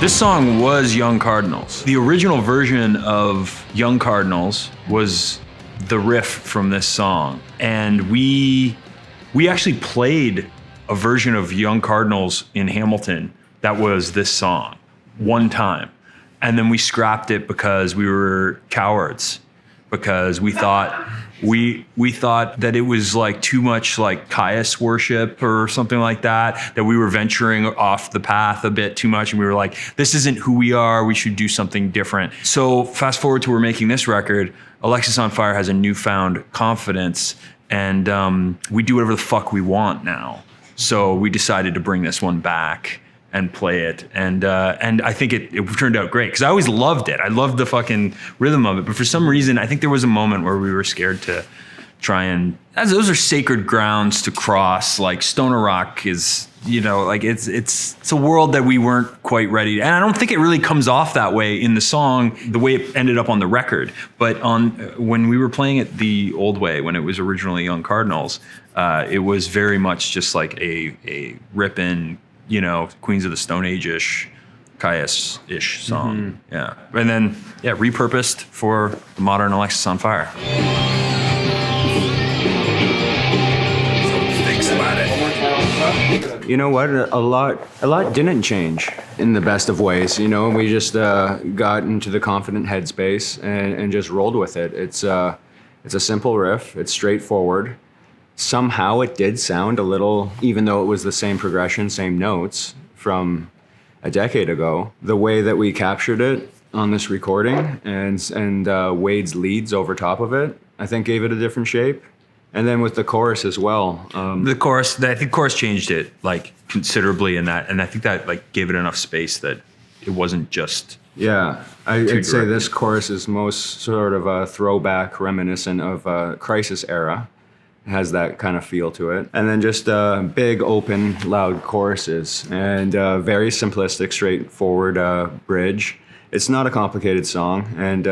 This song was Young Cardinals. The original version of Young Cardinals was the riff from this song. And we actually played a version of Young Cardinals in Hamilton that was this song one time. And then we scrapped it because we were cowards, because we thought we thought that it was like too much like Caius worship or something like that we were venturing off the path a bit too much. And we were like, this isn't who we are. We should do something different. So fast forward to we're making this record. Alexisonfire has a newfound confidence, and we do whatever the fuck we want now. So we decided to bring this one back and play it, and I think it turned out great, because I always loved it. I loved the fucking rhythm of it, but for some reason, I think there was a moment where we were scared to try and, as those are sacred grounds to cross. Like Stoner Rock is, you know, like it's a world that we weren't quite ready to, and I don't think it really comes off that way in the song, the way it ended up on the record. But when we were playing it the old way, when it was originally Young Cardinals, it was very much just like a rip-in, you know, Queens of the Stone Age-ish, Caius-ish song. Mm-hmm. Yeah. And then, repurposed for the modern Alexisonfire. Thinks about it. You know what? A lot didn't change in the best of ways. You know, we just got into the confident headspace and just rolled with it. It's a simple riff. It's straightforward. Somehow it did sound a little, even though it was the same progression, same notes from a decade ago, the way that we captured it on this recording and Wade's leads over top of it, I think gave it a different shape. And then with the chorus as well. The chorus changed it like considerably in that, and I think that like gave it enough space that it wasn't just. Yeah, I'd say this chorus is most sort of a throwback, reminiscent of Crisis era. Has that kind of feel to it. And then just big, open, loud choruses, and very simplistic, straightforward bridge. It's not a complicated song, and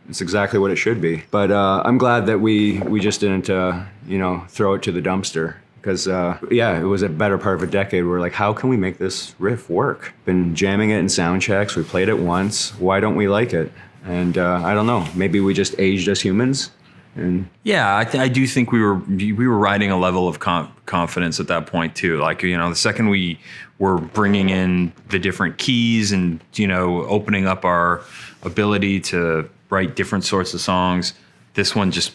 it's exactly what it should be. But I'm glad that we just didn't, throw it to the dumpster. Because, it was a better part of a decade. We're like, how can we make this riff work? Been jamming it in sound checks. We played it once. Why don't we like it? And I don't know. Maybe we just aged as humans. And I do think we were riding a level of confidence at that point too. Like, you know, the second we were bringing in the different keys and, you know, opening up our ability to write different sorts of songs, this one just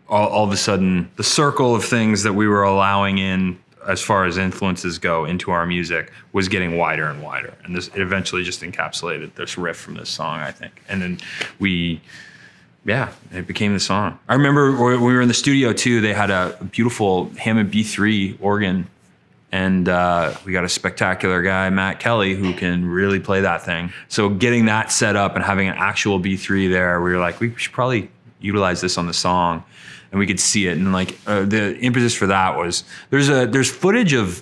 all of a sudden, the circle of things that we were allowing in as far as influences go into our music was getting wider and wider. And it eventually just encapsulated this riff from this song, I think. And then it became the song. I remember when we were in the studio too, they had a beautiful Hammond B3 organ, and we got a spectacular guy, Matt Kelly, who can really play that thing. So getting that set up and having an actual B3 there, we were like, we should probably utilize this on the song, and we could see it. And like the impetus for that was there's footage of,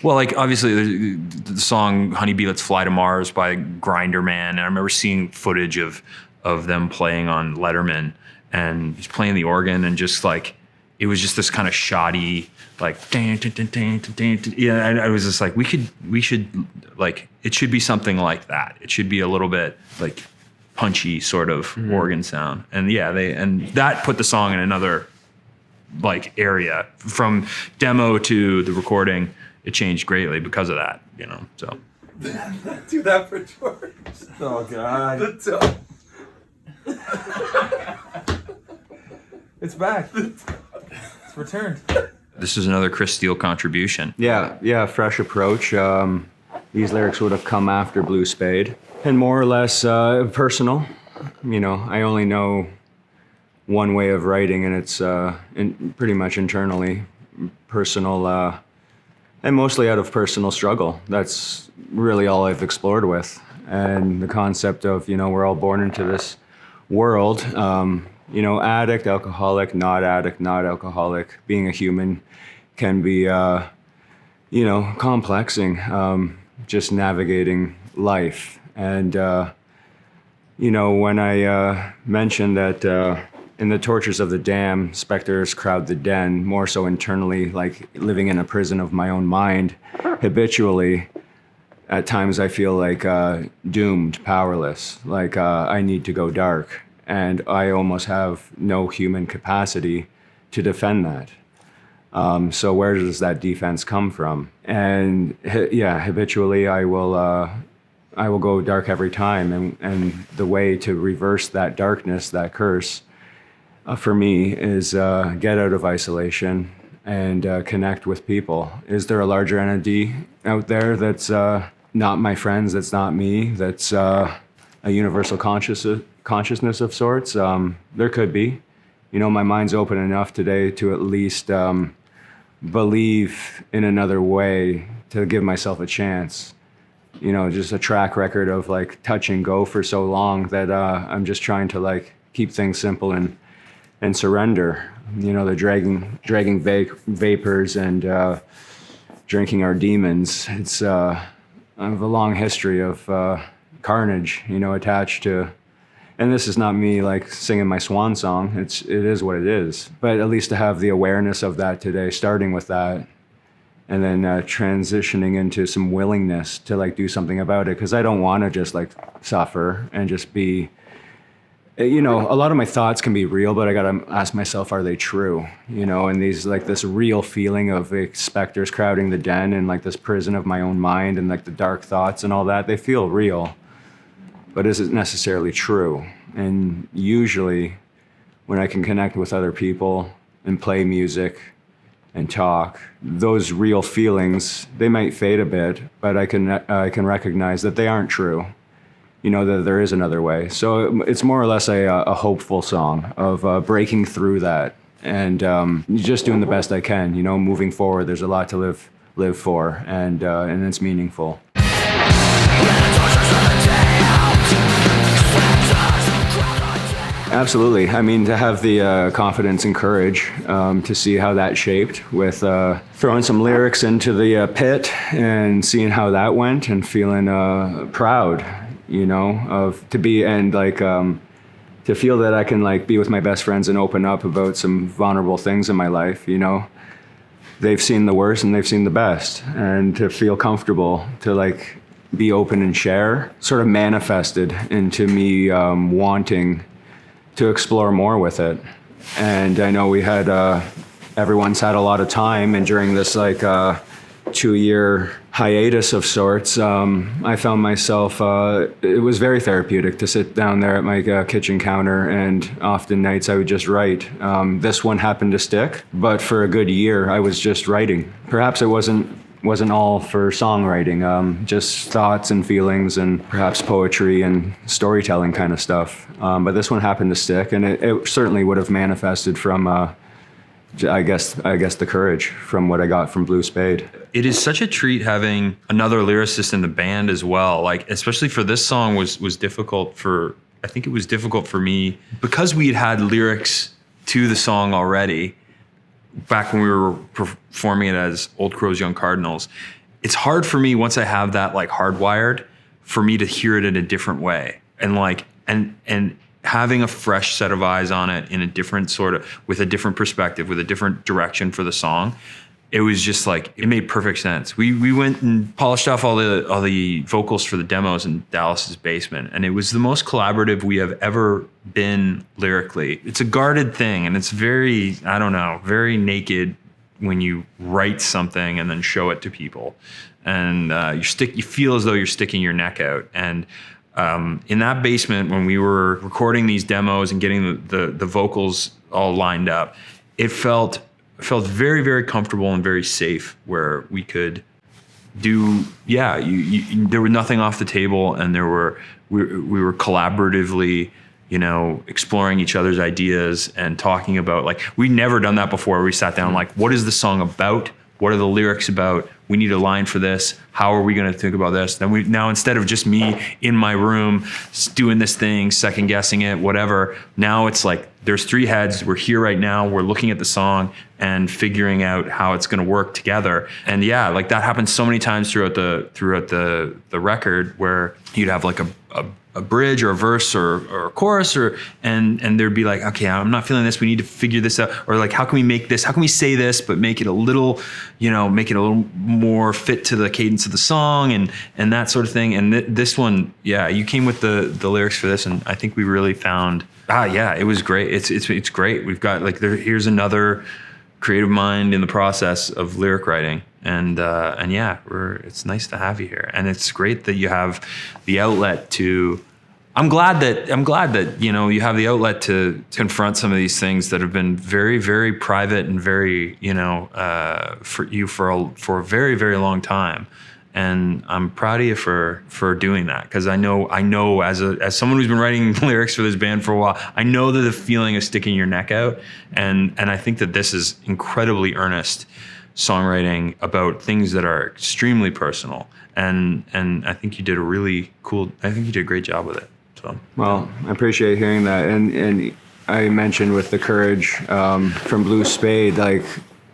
well, like obviously the song "Honeybee Let's Fly to Mars" by Grinder Man, and I remember seeing footage of them playing on Letterman, and he's playing the organ, and just like it was just this kind of shoddy, like and I was just like, we should like, it should be something like that. It should be a little bit like punchy sort of organ sound, and that put the song in another like area. From demo to the recording, it changed greatly because of that, you know. So do that for George. oh god. It's back. It's returned. this is another Chris Steele contribution. Yeah, fresh approach. These lyrics would have come after Blue Spade, and more or less personal. You know, I only know one way of writing, and it's pretty much internally personal, and mostly out of personal struggle. That's really all I've explored with, and the concept of, you know, we're all born into this world, you know, addict, alcoholic, not alcoholic. Being a human can be, you know, complexing, just navigating life. And, you know, when I mentioned that in the tortures of the dam, specters crowd the den, more so internally, like living in a prison of my own mind habitually, At times I feel like doomed, powerless, like I need to go dark. And I almost have no human capacity to defend that. So where does that defense come from? And habitually I will go dark every time. And the way to reverse that darkness, that curse, for me is get out of isolation and connect with people. Is there a larger entity out there that's not my friends, that's not me, that's a universal consciousness of sorts? There could be. You know, my mind's open enough today to at least believe in another way, to give myself a chance. You know, just a track record of like touch and go for so long that I'm just trying to like keep things simple and surrender. You know, the dragging vapors and drinking our demons. It's I have a long history of carnage, you know, attached to. And this is not me like singing my swan song. It is what it is. But at least to have the awareness of that today, starting with that, and then transitioning into some willingness to like do something about it, because I don't want to just like suffer and just be. You know, a lot of my thoughts can be real, but I gotta ask myself, are they true? You know, and these like this real feeling of like, specters crowding the den and like this prison of my own mind and like the dark thoughts and all that, they feel real. But is it necessarily true? And usually when I can connect with other people and play music and talk, those real feelings, they might fade a bit, but I can recognize that they aren't true. You know, that there is another way. So it's more or less a hopeful song of breaking through that and just doing the best I can, you know, moving forward. There's a lot to live for, and it's meaningful. Absolutely. I mean, to have the confidence and courage to see how that shaped with throwing some lyrics into the pit and seeing how that went and feeling proud, you know, to feel that I can like be with my best friends and open up about some vulnerable things in my life, you know. They've seen the worst and they've seen the best, and to feel comfortable to like be open and share sort of manifested into me wanting to explore more with it. And I know we had, everyone's had a lot of time, and during this like 2-year hiatus of sorts, I found myself, it was very therapeutic to sit down there at my kitchen counter, and often nights I would just write. This one happened to stick, but for a good year I was just writing. Perhaps it wasn't all for songwriting, just thoughts and feelings and perhaps poetry and storytelling kind of stuff. But this one happened to stick, and it certainly would have manifested from, I guess the courage from what I got from Blue Spade. It is such a treat having another lyricist in the band as well. Like, especially for this song was difficult for, I think it was difficult for me because we had lyrics to the song already. Back when we were performing it as Old Crows, Young Cardinals, it's hard for me once I have that like hardwired for me to hear it in a different way, and like and having a fresh set of eyes on it in a different sort of, with a different perspective, with a different direction for the song. It was just like, it made perfect sense. We went and polished off all the vocals for the demos in Dallas's basement, and it was the most collaborative we have ever been lyrically. It's a guarded thing, and it's very, I don't know, very naked when you write something and then show it to people, and you feel as though you're sticking your neck out. And in that basement, when we were recording these demos and getting the vocals all lined up, it felt very, very comfortable and very safe, where we could do, there was nothing off the table, and we were collaboratively, you know, exploring each other's ideas and talking about, like, we'd never done that before. We sat down like, what is the song about? What are the lyrics about? We need a line for this. How are we going to think about this? Then now instead of just me in my room doing this thing, second guessing it, whatever, now it's like there's 3 heads. We're here right now. We're looking at the song and figuring out how it's going to work together. And yeah, like that happens so many times throughout the record, where you'd have like a a bridge or a verse or a chorus and there'd be like, okay, I'm not feeling this. We need to figure this out. Or like, how can we make this? How can we say this, but make it a little, make it a little more fit to the cadence of the song and that sort of thing. And this one, yeah, you came with the lyrics for this, and I think we really found, it was great. It's great. We've got like here's another creative mind in the process of lyric writing. And yeah, it's nice to have you here, and it's great that you have the outlet to. I'm glad that you have the outlet to confront some of these things that have been very, very private and very for you for a very, very long time. And I'm proud of you for doing that, because I know as someone who's been writing lyrics for this band for a while, I know that the feeling of sticking your neck out, and I think that this is incredibly earnest songwriting about things that are extremely personal, and I think you did a great job with it. So well, I appreciate hearing that, and I mentioned with the courage from Blue Spade, like,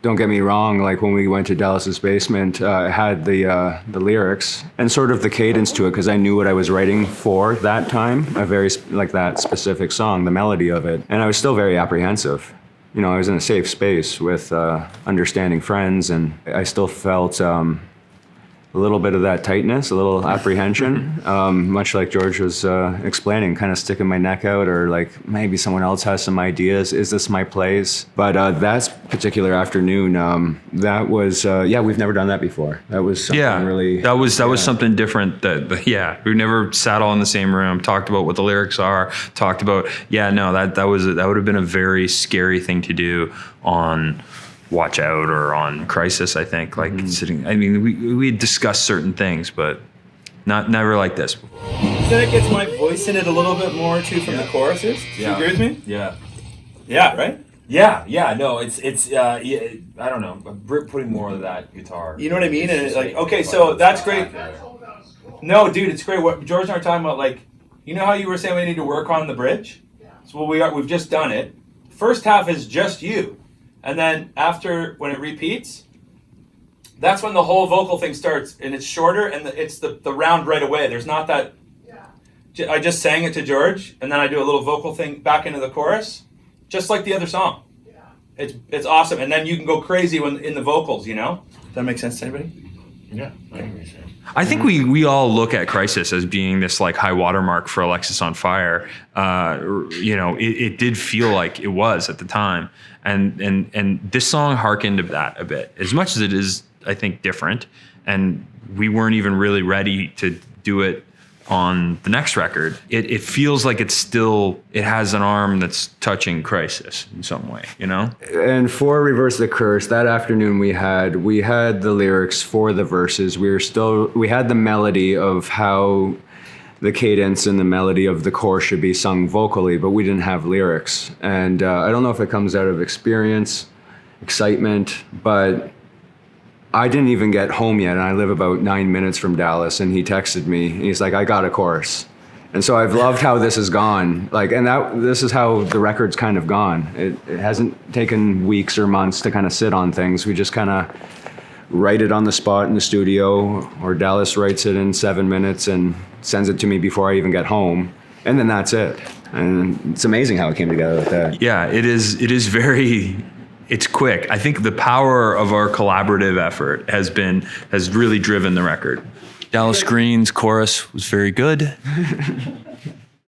don't get me wrong, like when we went to Dallas's basement, I had the lyrics and sort of the cadence to it, because I knew what I was writing for that time, a very like that specific song, the melody of it, and I was still very apprehensive. I was in a safe space with understanding friends, and I still felt a little bit of that tightness, a little apprehension, much like George was explaining, kind of sticking my neck out, or like maybe someone else has some ideas. Is this my place? But that particular afternoon, that was, we've never done that before. That was something really... That was something different we never sat all in the same room, talked about what the lyrics are, talked about, that would have been a very scary thing to do on Watch Out or on Crisis, I think, like sitting, I mean, we discussed certain things, but never like this. Then it gets my voice in it a little bit more too from the choruses. Do you agree with me? Yeah. Yeah, right? Yeah, no, it's I don't know, putting more of that guitar. You know what I mean? And it's like, okay, so that's great. No, dude, it's great. What George and I are talking about, like, you know how you were saying we need to work on the bridge? So we've just done it. First half is just you. And then after, when it repeats, that's when the whole vocal thing starts, and it's shorter, and it's the round right away. There's not that. Yeah. I just sang it to George, and then I do a little vocal thing back into the chorus, just like the other song. Yeah. It's awesome, and then you can go crazy when in the vocals. Does that make sense to anybody? Yeah, I agree. I think we all look at Crisis as being this like high watermark for Alexisonfire. It did feel like it was at the time, and this song harkened to that a bit, as much as it is, I think, different. And we weren't even really ready to do it on the next record. It feels like it has an arm that's touching Crisis in some way, And for Reverse the Curse, that afternoon we had the lyrics for the verses. We had the melody of how the cadence and the melody of the chorus should be sung vocally, but we didn't have lyrics. And I don't know if it comes out of experience, excitement, but I didn't even get home yet, and I live about 9 minutes from Dallas, and he texted me, and he's like, I got a chorus. And so I've loved how this has gone. This is how the record's kind of gone. It hasn't taken weeks or months to kind of sit on things. We just kind of write it on the spot in the studio, or Dallas writes it in 7 minutes and sends it to me before I even get home. And then that's it. And it's amazing how it came together with that. Yeah, it is very... It's quick. I think the power of our collaborative effort has really driven the record. Dallas Green's chorus was very good.